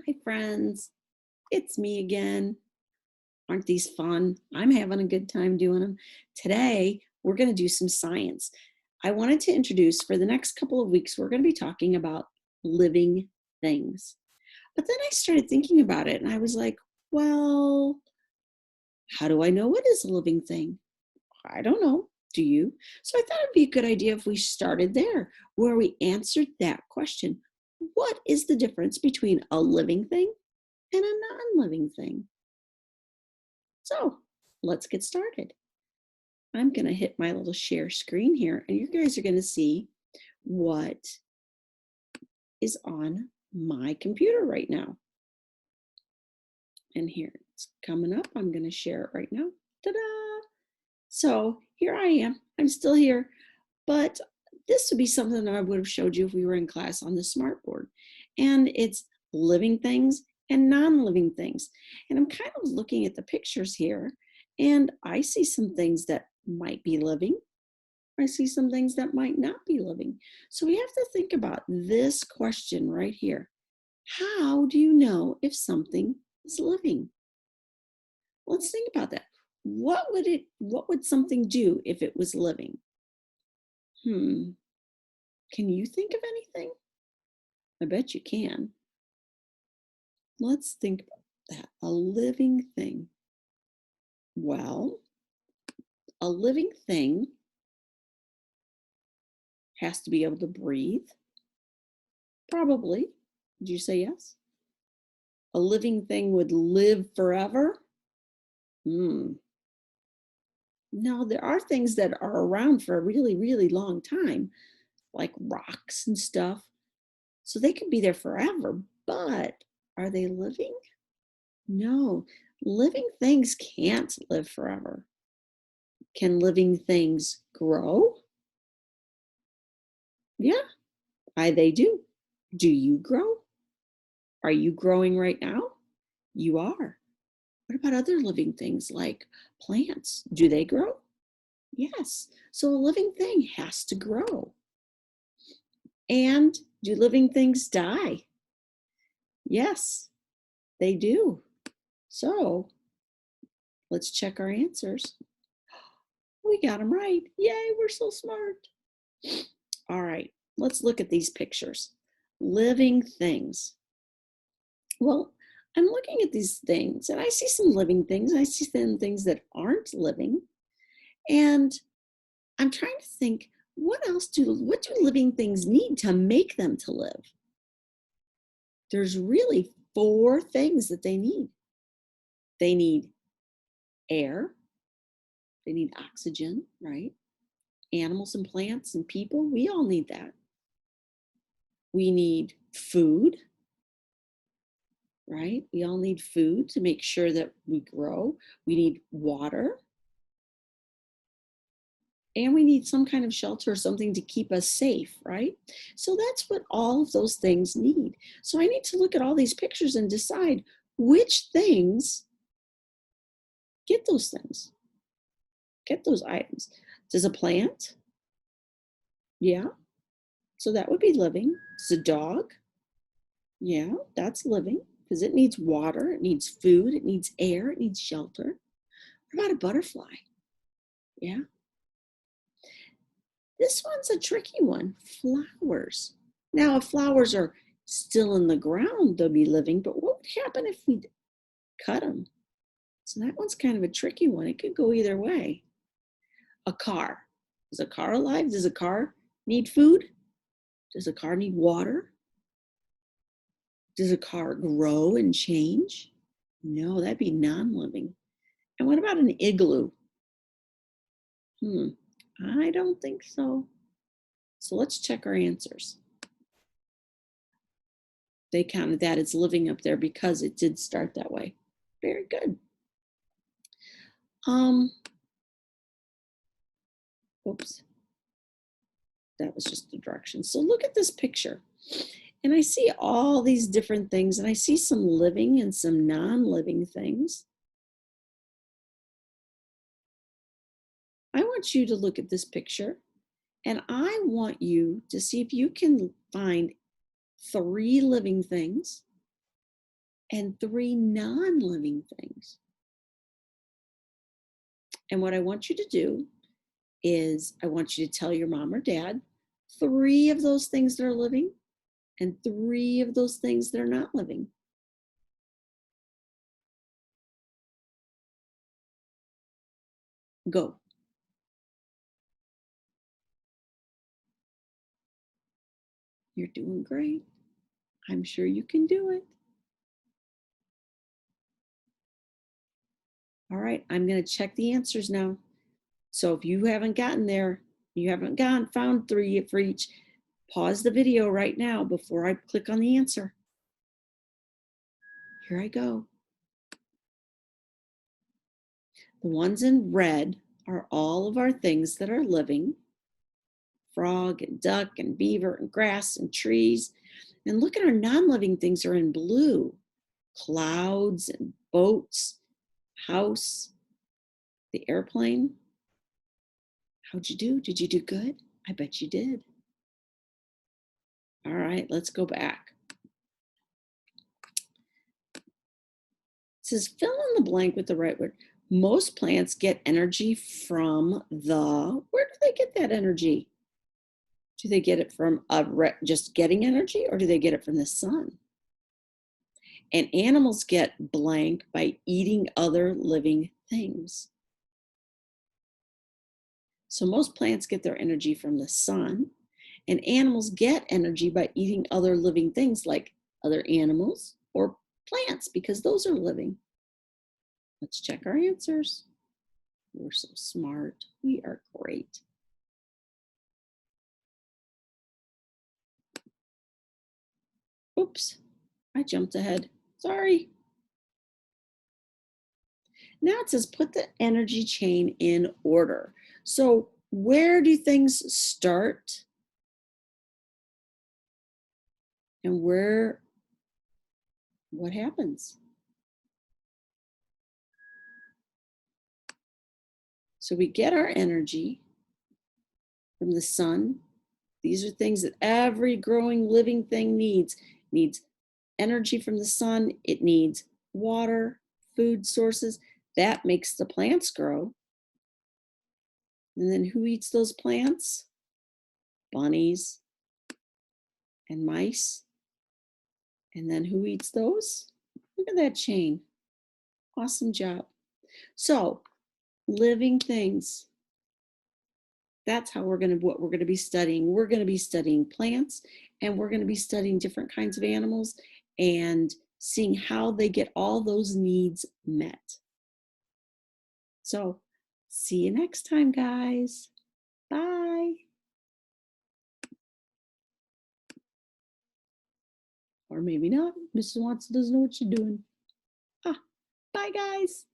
Hi, friends. It's me again. Aren't these fun? I'm having a good time doing them. Today, we're going to do some science. I wanted to introduce for the next couple of weeks, we're going to be talking about living things. But then I started thinking about it and I was like, well, how do I know what is a living thing? I don't know. Do you? So I thought it'd be a good idea if we started there, where we answered that question. What is the difference between a living thing and a non-living thing? So let's get started. I'm going to hit my little share screen here, and you guys are going to see what is on my computer right now. And here it's coming up. I'm going to share it right now. Ta-da! So here I am. I'm still here, but this would be something that I would have showed you if we were in class on the smartboard. And it's living things and non-living things. And I'm kind of looking at the pictures here, and I see some things that might be living. I see some things that might not be living. So we have to think about this question right here. How do you know if something is living? Let's think about that. What would something do if it was living? Hmm. Can you think of anything? I bet you can. Let's think about that. A living thing. Well, a living thing has to be able to breathe. Probably. Did you say yes? A living thing would live forever? Hmm. No, there are things that are around for a really, really long time, like rocks and stuff. So they could be there forever, but are they living? No, living things can't live forever. Can living things grow? Yeah, they do. Do you grow? Are you growing right now? You are. What about other living things like plants? Do they grow? Yes. So a living thing has to grow. And do living things die? Yes, they do. So let's check our answers. We got them right. Yay, we're so smart. All right, let's look at these pictures. Living things. Well, I'm looking at these things and I see some living things. I see some things that aren't living. And I'm trying to think, what do living things need to make them to live? There's really four things that they need. They need air, they need oxygen, right? Animals and plants and people, we all need that. We need food, right? We all need food to make sure that we grow. We need water, and we need some kind of shelter or something to keep us safe, right? So that's what all of those things need. So I need to look at all these pictures and decide which things get those things, get those items. Does a plant? Yeah. So that would be living. Does a dog? Yeah, that's living because it needs water, it needs food, it needs air, it needs shelter. What about a butterfly? Yeah. This one's a tricky one. Flowers. Now, if flowers are still in the ground, they'll be living, but what would happen if we cut them? So that one's kind of a tricky one. It could go either way. A car. Is a car alive? Does a car need food? Does a car need water? Does a car grow and change? No, that'd be non-living. And what about an igloo? Hmm, I don't think so. So let's check our answers. They counted that as living up there because it did start that way. Very good. Um, Oops, that was just the direction. So look at this picture. And I see all these different things, and I see some living and some non-living things. I want you to look at this picture, and I want you to see if you can find three living things and 3 non-living things. And what I want you to do is I want you to tell your mom or dad 3 of those things that are living and 3 of those things that are not living. Go. You're doing great. I'm sure you can do it. All right, I'm going to check the answers now. So if you haven't gotten there, you haven't found 3 for each, pause the video right now before I click on the answer. Here I go. The ones in red are all of our things that are living: frog and duck and beaver and grass and trees. And look at our non-living things are in blue: clouds and boats, house, the airplane. How'd you do? Did you do good? I bet you did. All right, let's go back. It says fill in the blank with the right word. Most plants get energy from where do they get that energy? Do they get it from just getting energy, or do they get it from the sun? And animals get blank by eating other living things. So most plants get their energy from the sun, and animals get energy by eating other living things like other animals or plants, because those are living. Let's check our answers. We're so smart. We are great. Oops, I jumped ahead. Sorry. Now it says put the energy chain in order. So where do things start and what happens? So we get our energy from the sun. These are things that every growing living thing needs. It needs energy from the sun. It needs water, food sources. That makes the plants grow. And then who eats those plants? Bunnies and mice. And then who eats those? Look at that chain. Awesome job. So, living things. That's how what we're going to be studying. We're going to be studying plants, and we're going to be studying different kinds of animals and seeing how they get all those needs met. So, see you next time, guys. Bye. Or maybe not. Mrs. Watson doesn't know what you're doing. Ah, bye, guys.